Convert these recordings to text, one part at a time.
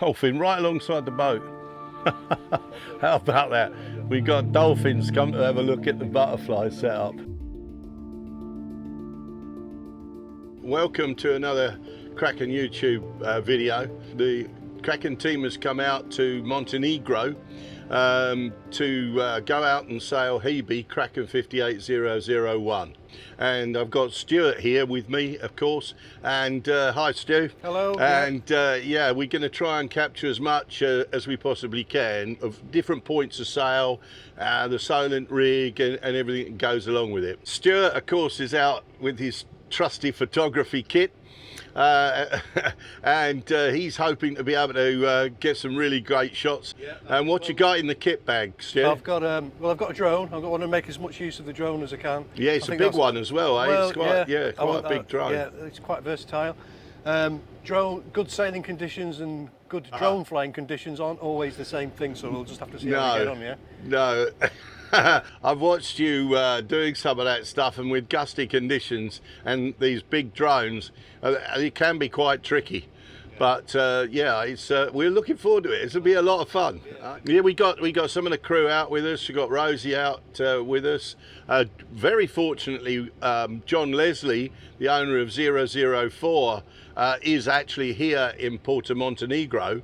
dolphin right alongside the boat. How about that? We got dolphins come to have a look at the butterfly setup. Welcome to another Kraken YouTube video. The Kraken team has come out to Montenegro to go out and sail Hebe Kraken 58001. And I've got Stuart here with me, of course. And hi, Stu. Hello. And yeah, we're going to try and capture as much as we possibly can of different points of sail, the Solent Rig, and everything that goes along with it. Stuart, of course, is out with his trusty photography kit. And he's hoping to be able to get some really great shots. Yeah, and what you got in the kit bag, Stu? I've got a drone. I want to make as much use of the drone as I can. Yeah, it's a big one as well, eh? It's quite, quite a big drone. Yeah, it's quite versatile. Drone, good sailing conditions and good drone flying conditions aren't always the same thing, so we'll just have to see how we get on, yeah? No. I've watched you doing some of that stuff, and with gusty conditions and these big drones, it can be quite tricky. But yeah, it's we're looking forward to it. It'll be a lot of fun. Yeah, we got some of the crew out with us. We got Rosie out with us. Very fortunately, John Leslie, the owner of 004, is actually here in Porto Montenegro.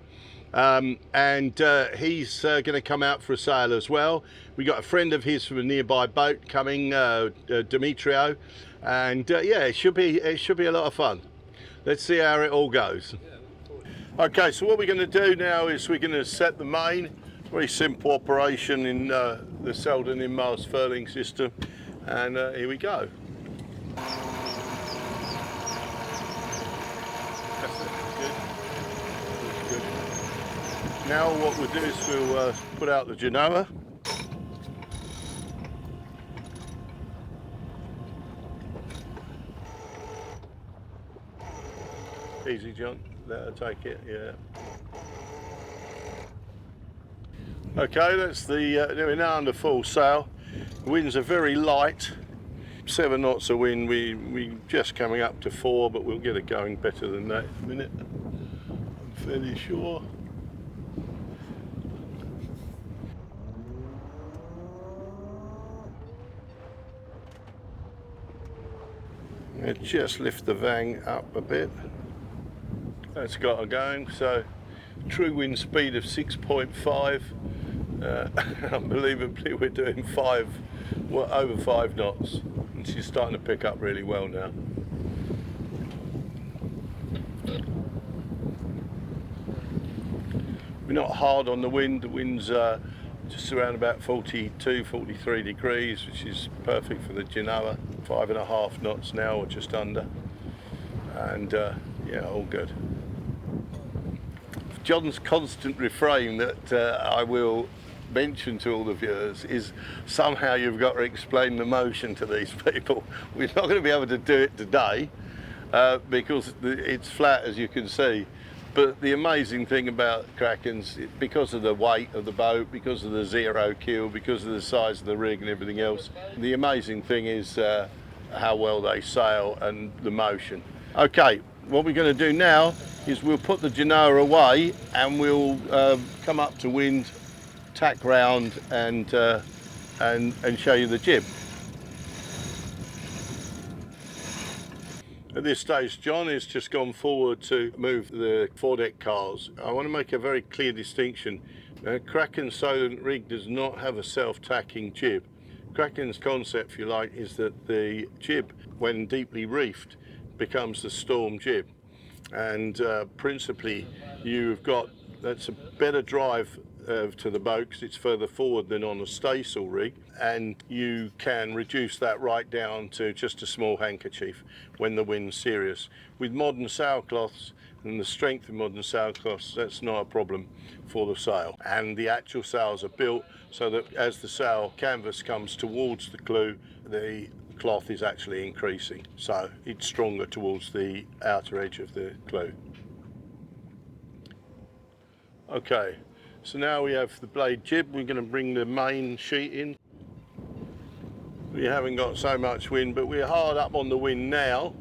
And he's going to come out for a sail as well. We got a friend of his from a nearby boat coming, Demetrio, and yeah, it should be a lot of fun. Let's see how it all goes. Okay, so what we're going to do now is we're going to set the main. Very simple operation in the Selden in-mast furling system, and here we go. That's it. Good. Now what we'll do is we'll put out the Genoa. Easy, John. Let her take it, yeah. Okay, that's the, we're now under full sail. The winds are very light. 7 knots of wind, we just coming up to 4, but we'll get it going better than that in a minute. I'm fairly sure. Just lift the vang up a bit. That's got her going. So true wind speed of 6.5. Unbelievably, we're doing over 5 knots, and she's starting to pick up really well now. We're not hard on the wind. The wind's just around about 42, 43 degrees, which is perfect for the Genoa. 5.5 knots now, or just under. And yeah, all good. John's constant refrain that I will mention to all the viewers is somehow you've got to explain the motion to these people. We're not going to be able to do it today because it's flat, as you can see. But the amazing thing about Krakens, because of the weight of the boat, because of the zero keel, because of the size of the rig and everything else, the amazing thing is how well they sail and the motion. Okay, what we're going to do now is we'll put the Genoa away and we'll come up to wind, tack round and show you the jib. At this stage, John has just gone forward to move the foredeck cars. I want to make a very clear distinction. Kraken Solent Rig does not have a self-tacking jib. Kraken's concept, if you like, is that the jib, when deeply reefed, becomes the storm jib. And principally, you've got, that's a better drive to the boat because it's further forward than on a staysail rig, and you can reduce that right down to just a small handkerchief when the wind's serious. With modern sailcloths and the strength of modern sailcloths, that's not a problem for the sail. And the actual sails are built so that as the sail canvas comes towards the clew, the cloth is actually increasing, so it's stronger towards the outer edge of the clew. Okay, so now we have the blade jib. We're going to bring the main sheet in. We haven't got so much wind, but we're hard up on the wind now.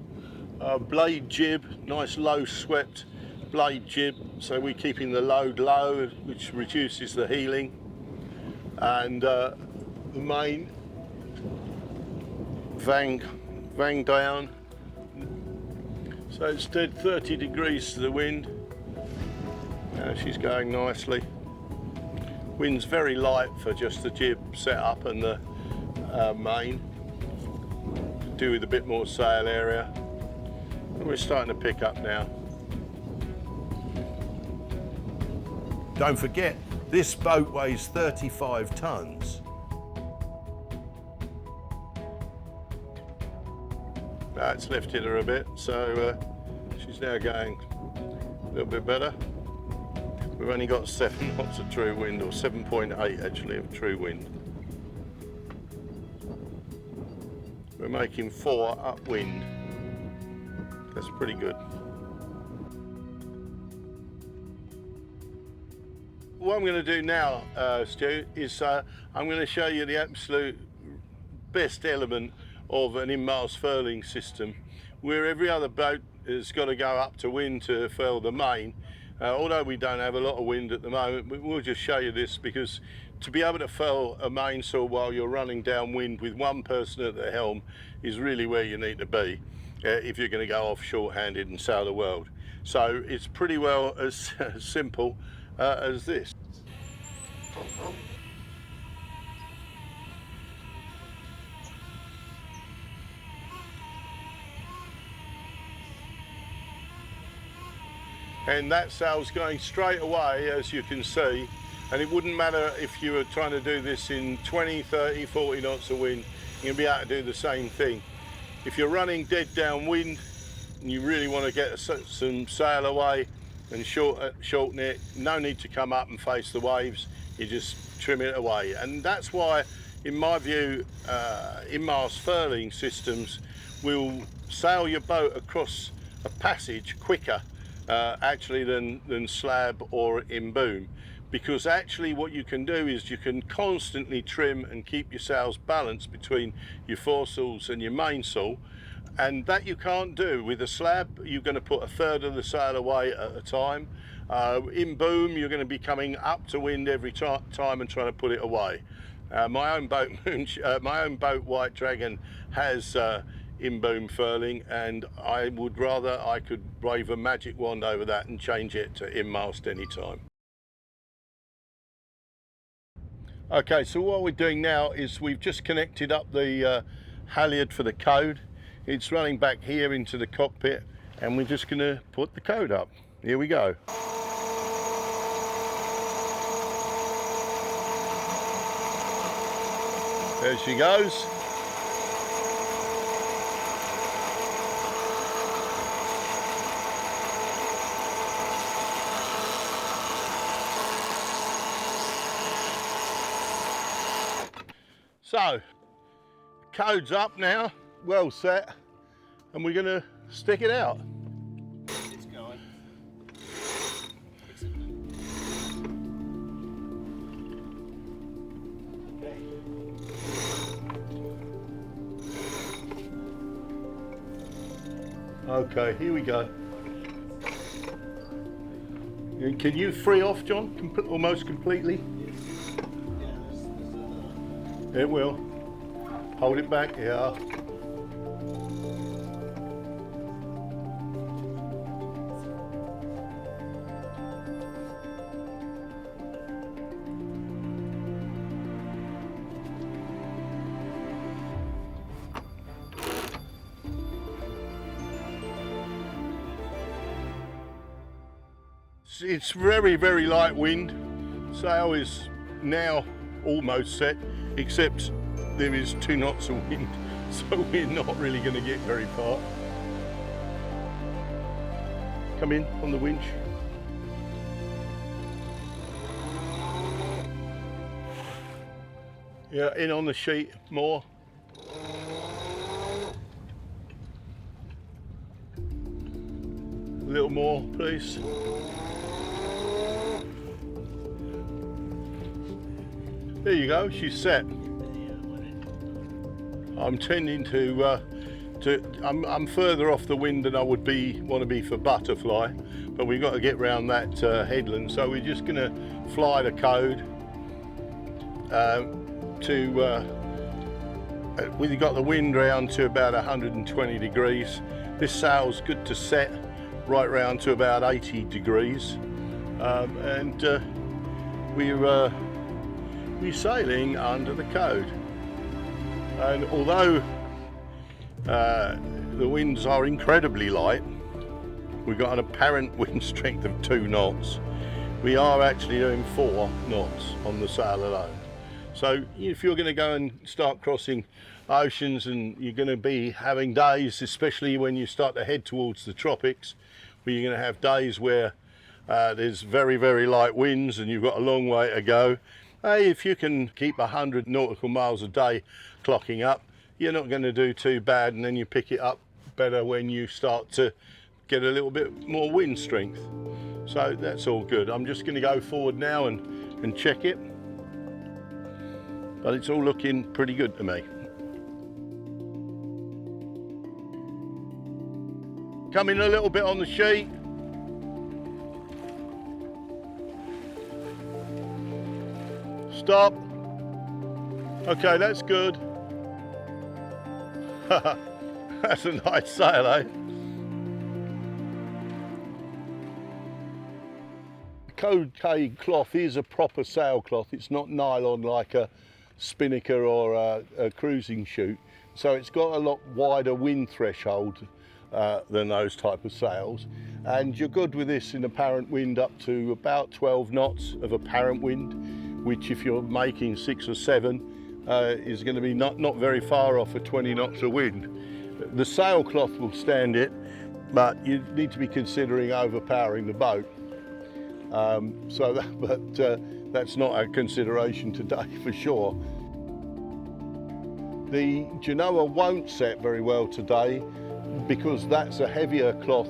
Blade jib, nice low swept blade jib, so we're keeping the load low, which reduces the heeling, and the main vang down, so it's dead 30 degrees to the wind. Now she's going nicely. Wind's very light for just the jib setup and the main. Do with a bit more sail area. And we're starting to pick up now. Don't forget, this boat weighs 35 tons. That's lifted her a bit, so she's now going a little bit better. We've only got 7 knots of true wind, or 7.8 actually of true wind. We're making 4 upwind. That's pretty good. What I'm going to do now, Stu, is I'm going to show you the absolute best element of an in-mast furling system, where every other boat has got to go up to wind to furl the main. Although we don't have a lot of wind at the moment, we'll just show you this, because to be able to furl a mainsail while you're running downwind with one person at the helm is really where you need to be if you're going to go offshore handed and sail the world. So it's pretty well as simple as this. And that sail's going straight away, as you can see, and it wouldn't matter if you were trying to do this in 20, 30, 40 knots of wind, you'll be able to do the same thing. If you're running dead downwind and you really want to get some sail away and shorten it, no need to come up and face the waves, you just trim it away. And that's why, in my view, in-mast furling systems will sail your boat across a passage quicker actually than slab or in boom, because actually what you can do is you can constantly trim and keep your sails balanced between your foresails and your mainsail, and that you can't do with a slab. You're going to put a third of the sail away at a time. In boom, you're going to be coming up to wind every time and trying to put it away. My own boat White Dragon has in boom furling, and I would rather I could wave a magic wand over that and change it to in mast anytime. Okay, so what we're doing now is we've just connected up the halyard for the code. It's running back here into the cockpit, and we're just going to put the code up. Here we go. There she goes. So, code's up now, well set, and we're going to stick it out. It's going. Okay, here we go. Can you free off, John, almost completely? It will. Hold it back, yeah. It's very, very light wind. Sail is now almost set, except there is 2 knots of wind, so we're not really going to get very far. Come in on the winch. Yeah, in on the sheet more. A little more, please. There you go, she's set. I'm tending to I'm further off the wind than I would want to be for butterfly, but we've got to get round that headland, so we're just going to fly the Code we've got the wind round to about 120 degrees. This sail's good to set right round to about 80 degrees, and we're sailing under the Code. And although the winds are incredibly light, we've got an apparent wind strength of 2 knots. We are actually doing 4 knots on the sail alone. So if you're going to go and start crossing oceans, and you're going to be having days, especially when you start to head towards the tropics, where you're going to have days where there's very, very light winds and you've got a long way to go. Hey, if you can keep 100 nautical miles a day clocking up, you're not going to do too bad, and then you pick it up better when you start to get a little bit more wind strength. So that's all good. I'm just going to go forward now and check it, but it's all looking pretty good to me. Coming a little bit on the sheet. Stop. Okay, that's good. That's a nice sail, eh? Code K cloth is a proper sailcloth. It's not nylon like a spinnaker or a cruising chute. So it's got a lot wider wind threshold than those type of sails. And you're good with this in apparent wind up to about 12 knots of apparent wind, which if you're making 6 or 7 is going to be not very far off of 20 knots of wind. The sailcloth will stand it, but you need to be considering overpowering the boat. That's not a consideration today for sure. The Genoa won't set very well today because that's a heavier cloth,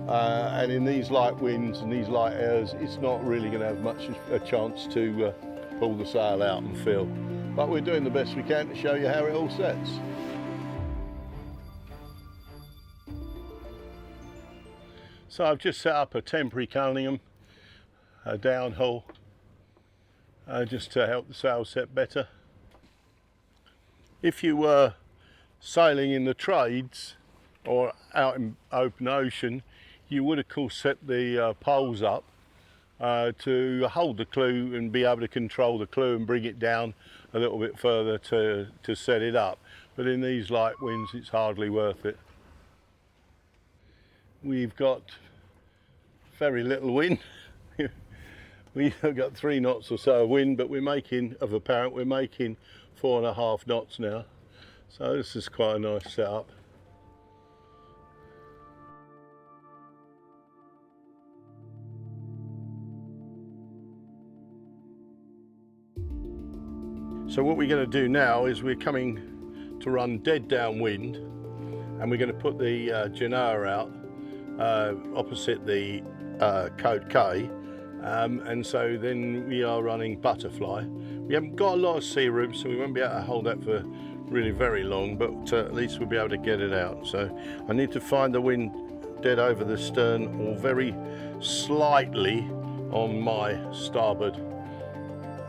and in these light winds and these light airs, it's not really going to have much a chance to pull the sail out and fill. But we're doing the best we can to show you how it all sets. So I've just set up a temporary Cunningham, a downhaul, just to help the sail set better. If you were sailing in the trades or out in open ocean, you would of course set the poles up to hold the clew and be able to control the clew and bring it down a little bit further to set it up. But in these light winds, it's hardly worth it. We've got very little wind. We've got 3 knots or so of wind, but we're making 4.5 knots now. So this is quite a nice setup. So what we're going to do now is we're coming to run dead downwind, and we're going to put the Genoa out opposite the Code K, and so then we are running butterfly. We haven't got a lot of sea room, so we won't be able to hold that for really very long, but at least we'll be able to get it out. So I need to find the wind dead over the stern or very slightly on my starboard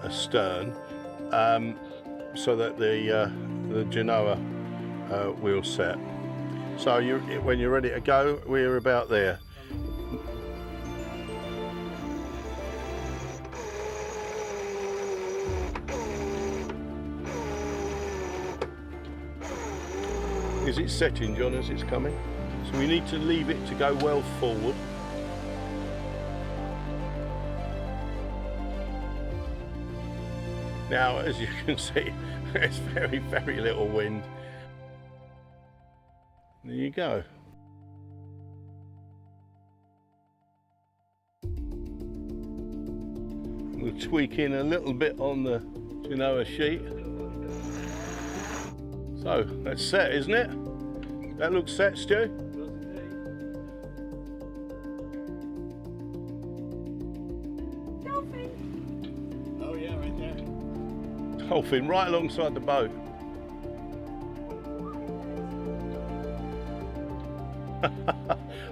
stern, so that the Genoa will set. So when you're ready to go, we're about there. Is it setting, John, as it's coming? So we need to leave it to go well forward. Now, as you can see, there's very, very little wind. There you go. We'll tweak in a little bit on the Genoa sheet. So that's set, isn't it? That looks set, Stu? Dolphin! Oh yeah, right there. Dolphin right alongside the boat.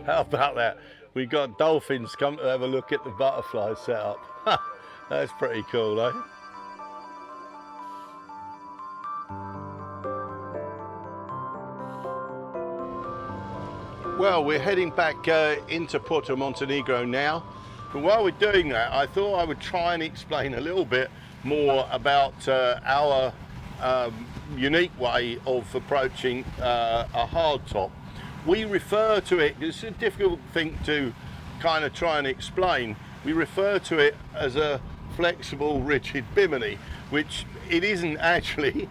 How about that? We got dolphins come to have a look at the butterfly setup. That's pretty cool, eh? Well, we're heading back into Porto Montenegro now. But while we're doing that, I thought I would try and explain a little bit more about our unique way of approaching a hardtop. We refer to it, it's a difficult thing to kind of try and explain, we refer to it as a flexible rigid bimini, which it isn't actually.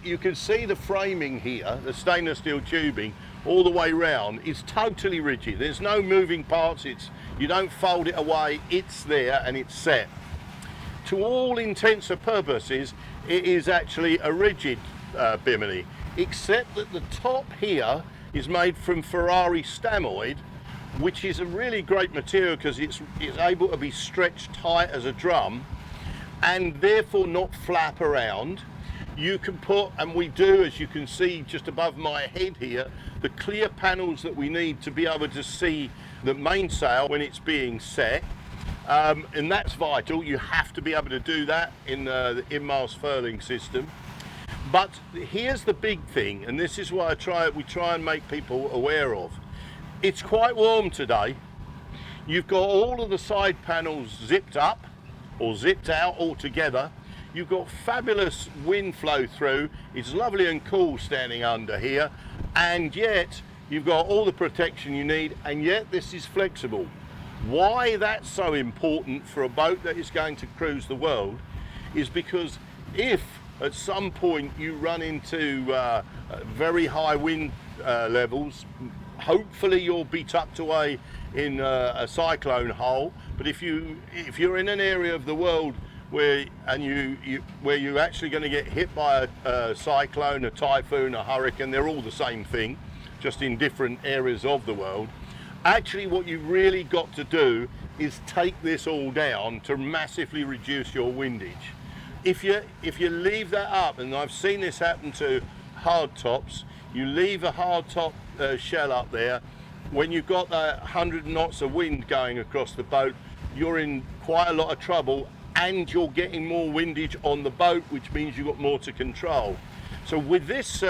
You can see the framing here, the stainless steel tubing all the way round is totally rigid. There's no moving parts, you don't fold it away, it's there and it's set. To all intents and purposes, it is actually a rigid bimini, except that the top here is made from Ferrari stamoid, which is a really great material because it's able to be stretched tight as a drum and therefore not flap around. You can put, and we do, as you can see just above my head here, the clear panels that we need to be able to see the mainsail when it's being set. And that's vital. You have to be able to do that in the in-mast furling system. But here's the big thing, and this is what we try and make people aware of. It's quite warm today. You've got all of the side panels zipped up or zipped out altogether. You've got fabulous wind flow through. It's lovely and cool standing under here, and yet you've got all the protection you need, and yet this is flexible. Why that's so important for a boat that is going to cruise the world is because if at some point you run into very high wind levels, hopefully you'll be tucked away in a cyclone hole, but if you're in an area of the world where you're actually going to get hit by a cyclone, a typhoon, a hurricane, they're all the same thing, just in different areas of the world. Actually, what you've really got to do is take this all down to massively reduce your windage. If you leave that up, and I've seen this happen to hard tops, you leave a hard top shell up there, when you've got that 100 knots of wind going across the boat, you're in quite a lot of trouble, and you're getting more windage on the boat, which means you've got more to control. So with this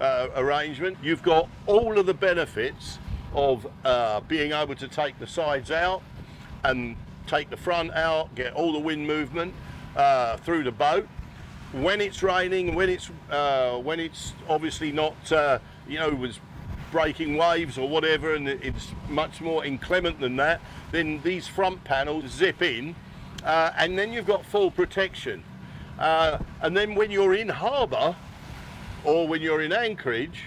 arrangement, you've got all of the benefits of being able to take the sides out and take the front out, get all the wind movement through the boat. When it's raining, when it's obviously not, was breaking waves or whatever, and it's much more inclement than that, then these front panels zip in, and then you've got full protection. And then when you're in harbour or when you're in anchorage,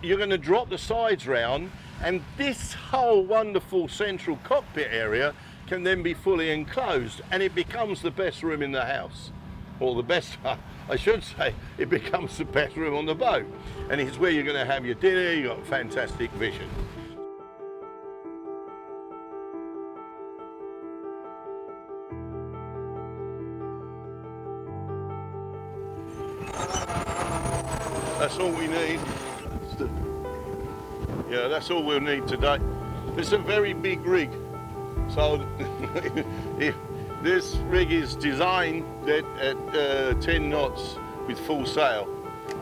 you're going to drop the sides round, and this whole wonderful central cockpit area can then be fully enclosed, and it becomes the best room in the house, or the best, I should say, it becomes the best room on the boat, and it's where you're going to have your dinner. You've got fantastic vision. That's all we need. Yeah, that's all we'll need today. It's a very big rig, so this rig is designed at 10 knots with full sail.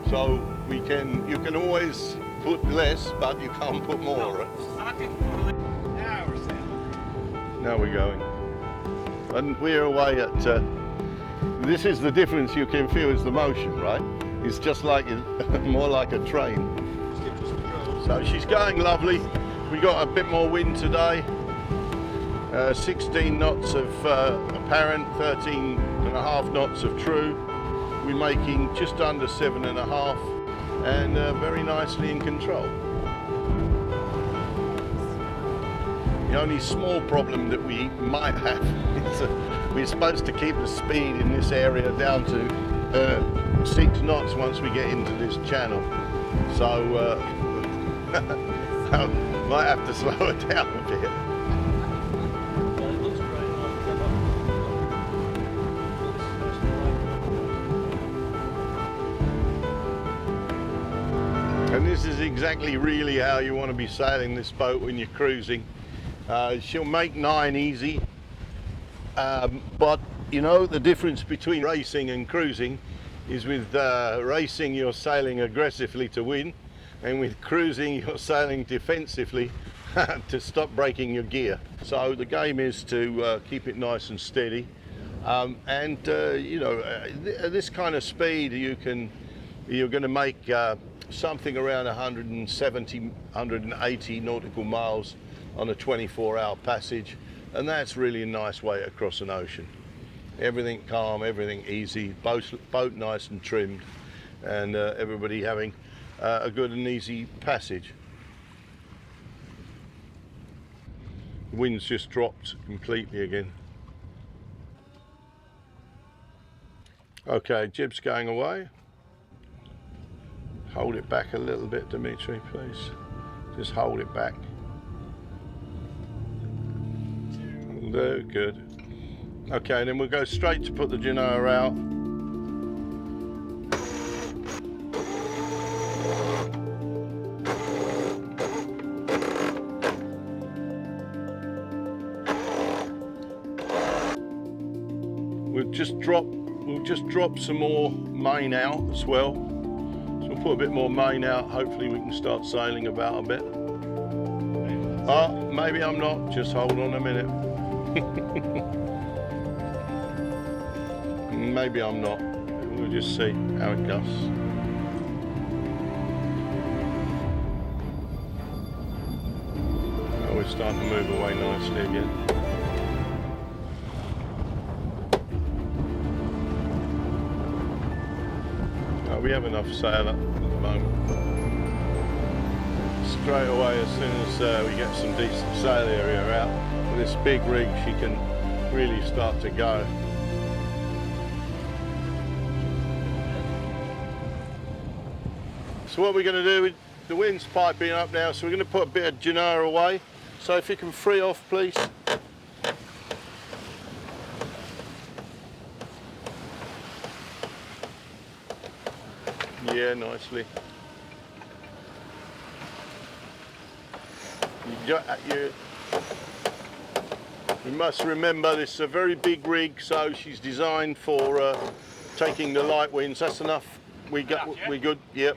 So you can always put less, but you can't put more. Right? Now we're going, and we're away at. This is the difference you can feel is the motion, right? It's just like more like a train. So she's going lovely. We got a bit more wind today. 16 knots of apparent, 13.5 knots of true. We're making just under 7.5, and very nicely in control. The only small problem that we might have is we're supposed to keep the speed in this area down to 6 knots once we get into this channel. So I might have to slow it down a bit. And This is exactly really how you want to be sailing this boat when you're cruising. She'll make 9 easy, but you know the difference between racing and cruising is with racing you're sailing aggressively to win, and with cruising you're sailing defensively to stop breaking your gear. So the game is to keep it nice and steady, and you know, at this kind of speed you're going to make something around 170, 180 nautical miles on a 24-hour passage, and that's really a nice way across an ocean. Everything calm, everything easy, boat nice and trimmed, and everybody having a good and easy passage. The wind's just dropped completely again. Okay, jib's going away. Hold it back a little bit, Dimitri, please. Just hold it back. Very good. Okay, and then we'll go straight to put the Genoa out. We'll just drop some more main out as well. So we'll put a bit more main out. Hopefully we can start sailing about a bit. Oh, maybe I'm not. Just hold on a minute. Maybe I'm not. We'll just see how it goes. Oh, we're starting to move away nicely again. Oh, we have enough sail up at the moment. Straight away, as soon as we get some decent sail area out, with this big rig, she can really start to go. So what we're going to do, the wind's piping up now, so we're going to put a bit of Genoa away. So if you can free off, please. Yeah, nicely. You must remember this is a very big rig, so she's designed for taking the light winds. That's enough. We good. Yep.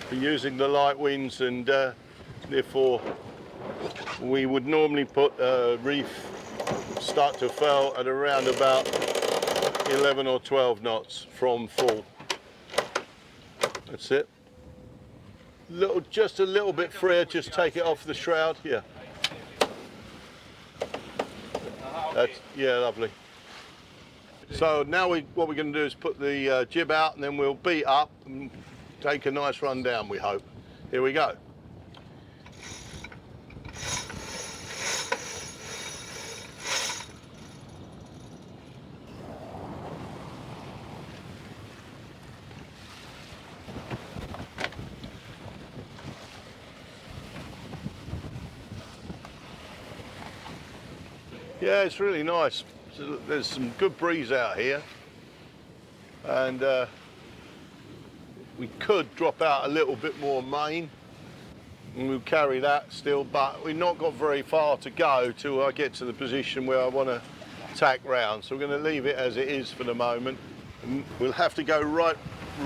For using the light winds, and therefore we would normally put a reef start to furl at around about 11 or 12 knots from full. That's it. Just a little bit freer, just take it off the shroud. Yeah. Yeah, lovely. So now what we're going to do is put the jib out, and then we'll beat up and take a nice run down, we hope. Here we go. Yeah, it's really nice. So there's some good breeze out here, and we could drop out a little bit more main, and we'll carry that still, but we've not got very far to go till I get to the position where I want to tack round. So we're going to leave it as it is for the moment. And we'll have to go right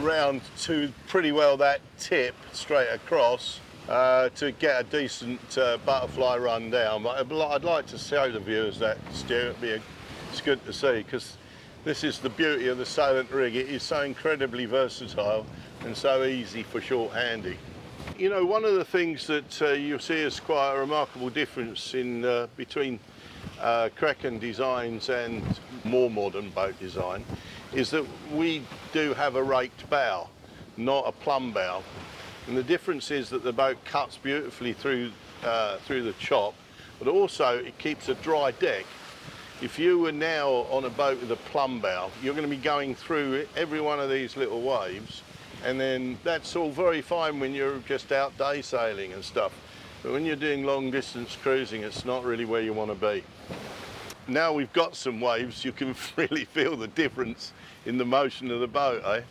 round to pretty well that tip straight across to get a decent butterfly run down. But I'd like to show the viewers that, Stuart. It's good to see, because this is the beauty of the Solent rig. It is so incredibly versatile and so easy for short handy. You know, one of the things that you'll see is quite a remarkable difference in between Kraken designs and more modern boat design is that we do have a raked bow, not a plumb bow. And the difference is that the boat cuts beautifully through the chop, but also it keeps a dry deck. If you were now on a boat with a plumb bow, you're going to be going through every one of these little waves, and then that's all very fine when you're just out day sailing and stuff. But when you're doing long distance cruising, it's not really where you want to be. Now we've got some waves, you can really feel the difference in the motion of the boat, eh?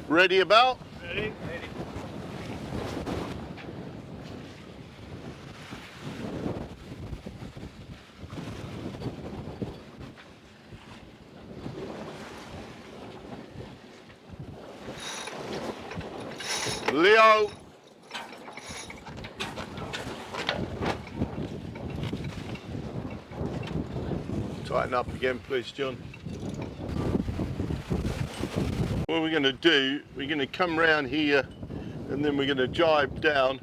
Ready about? Ready? Leo. Tighten up again, please, John. What we're going to do, we're going to come round here and then we're going to jibe down.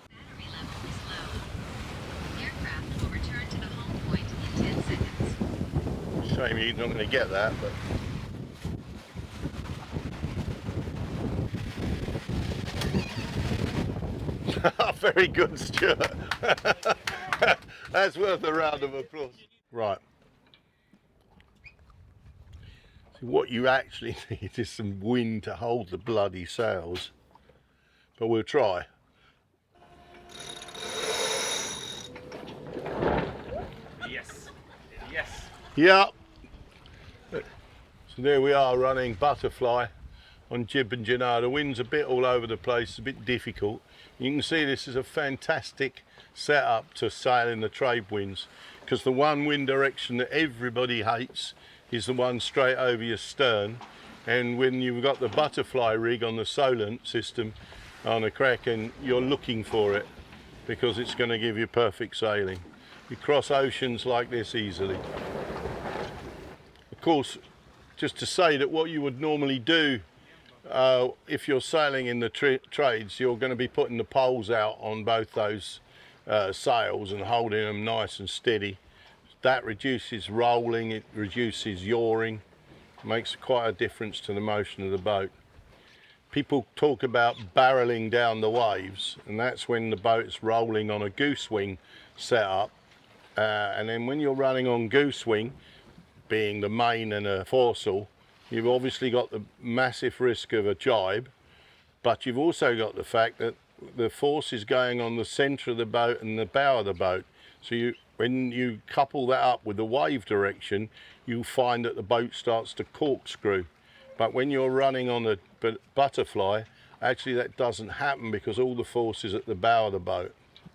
Battery level is low. Aircraft will return to the home point in 10 seconds. Shame you're not going to get that, but very good, Stuart. That's worth a round of applause. Right. So what you actually need is some wind to hold the bloody sails, but we'll try. Yes. Yes. Yeah. So there we are running butterfly on Jib and Genoa. The wind's a bit all over the place, it's a bit difficult. You can see this is a fantastic setup to sail in the trade winds, because the one wind direction that everybody hates is the one straight over your stern. And when you've got the butterfly rig on the Solent system on a Kraken, you're looking for it because it's going to give you perfect sailing. You cross oceans like this easily. Of course, just to say that what you would normally do if you're sailing in the trades, you're going to be putting the poles out on both those sails and holding them nice and steady. That reduces rolling, it reduces yawing, makes quite a difference to the motion of the boat. People talk about barreling down the waves, and that's when the boat's rolling on a goose wing setup. And then when you're running on goose wing, being the main and a foresail, you've obviously got the massive risk of a jibe, but you've also got the fact that the force is going on the centre of the boat and the bow of the boat. So when you couple that up with the wave direction, you'll find that the boat starts to corkscrew. But when you're running on a butterfly, actually that doesn't happen because all the force is at the bow of the boat,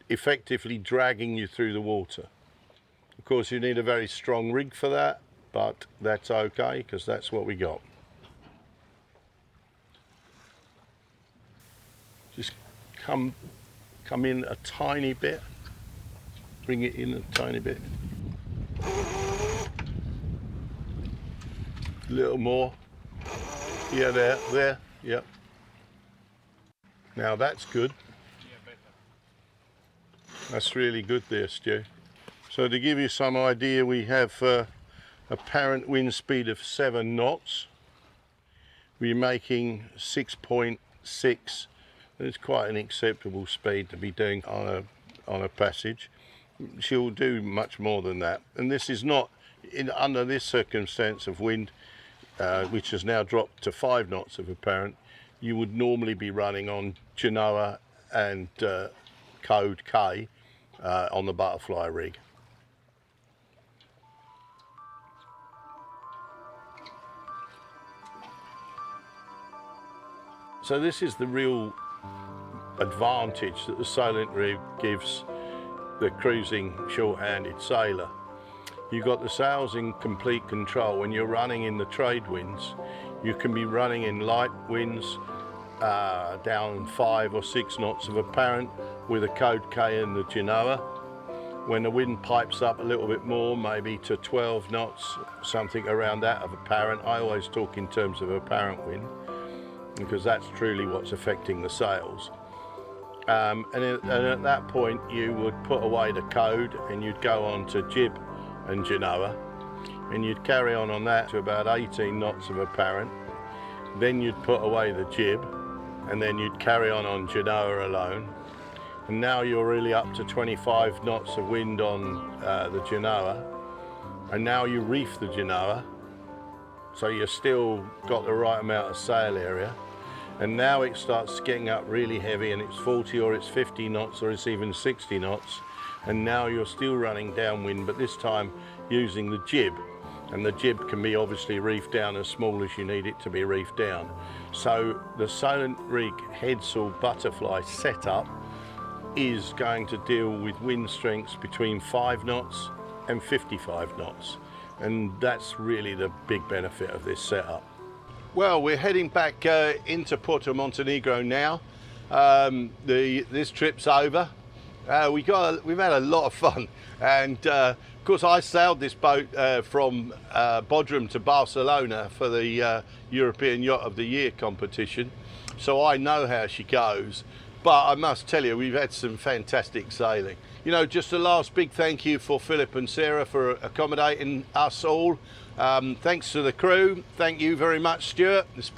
effectively dragging you through the water. Of course, you need a very strong rig for that, but that's okay because that's what we got. Just come in a tiny bit, bring it in a tiny bit, a little more, yeah, there, yep. Now that's good. That's really good there, Stu. So to give you some idea, we have apparent wind speed of 7 knots. We're making 6.6. It's quite an acceptable speed to be doing on a passage. She'll do much more than that. And this is not, under this circumstance of wind, which has now dropped to 5 knots of apparent, you would normally be running on Genoa and Code K on the butterfly rig. So this is the real advantage that the Solent rig gives the cruising short-handed sailor. You've got the sails in complete control. When you're running in the trade winds, you can be running in light winds down 5 or 6 knots of apparent with a Code K and the Genoa. When the wind pipes up a little bit more, maybe to 12 knots, something around that of apparent. I always talk in terms of apparent wind, because that's truly what's affecting the sails. And at that point you would put away the code and you'd go on to Jib and Genoa, and you'd carry on that to about 18 knots of apparent. Then you'd put away the jib, and then you'd carry on Genoa alone. And now you're really up to 25 knots of wind on the Genoa, and now you reef the Genoa, so you've still got the right amount of sail area. And now it starts getting up really heavy, and it's 40 or it's 50 knots or it's even 60 knots. And now you're still running downwind, but this time using the jib. and the jib can be obviously reefed down as small as you need it to be reefed down. So the Solent Rig headsail butterfly setup is going to deal with wind strengths between 5 knots and 55 knots, and that's really the big benefit of this setup. Well, we're heading back into Porto Montenegro now. This trip's over. We've had a lot of fun, and of course I sailed this boat from Bodrum to Barcelona for the European Yacht of the Year competition, so I know how she goes. But I must tell you, we've had some fantastic sailing. You know, just a last big thank you for Philip and Sarah for accommodating us all. Thanks to the crew. Thank you very much, Stuart. It's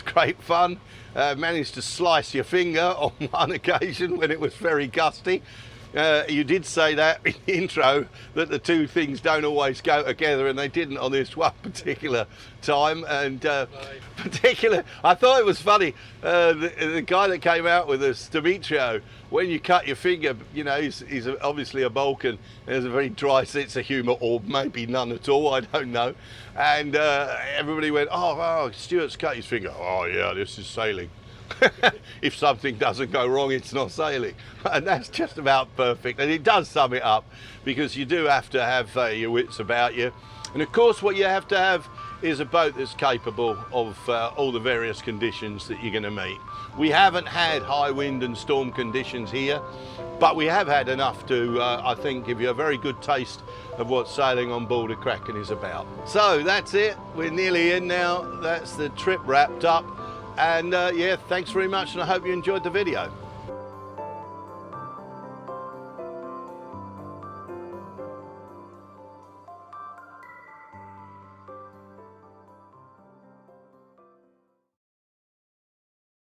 great fun. Managed to slice your finger on one occasion when it was very gusty. You did say that in the intro, that the two things don't always go together, and they didn't on this one particular time. And I thought it was funny, the guy that came out with us, Demetrio, when you cut your finger, you know, he's obviously a Balkan, there's a very dry sense of humour, or maybe none at all, I don't know. And everybody went, oh, Stuart's cut his finger. Oh yeah, this is sailing. If something doesn't go wrong, it's not sailing, and that's just about perfect, and it does sum it up, because you do have to have your wits about you, and of course what you have to have is a boat that's capable of all the various conditions that you're going to meet. We haven't had high wind and storm conditions here, but we have had enough to I think give you a very good taste of what sailing on board a Kraken is about. So that's it, we're nearly in now. That's the trip wrapped up. And yeah, thanks very much, and I hope you enjoyed the video.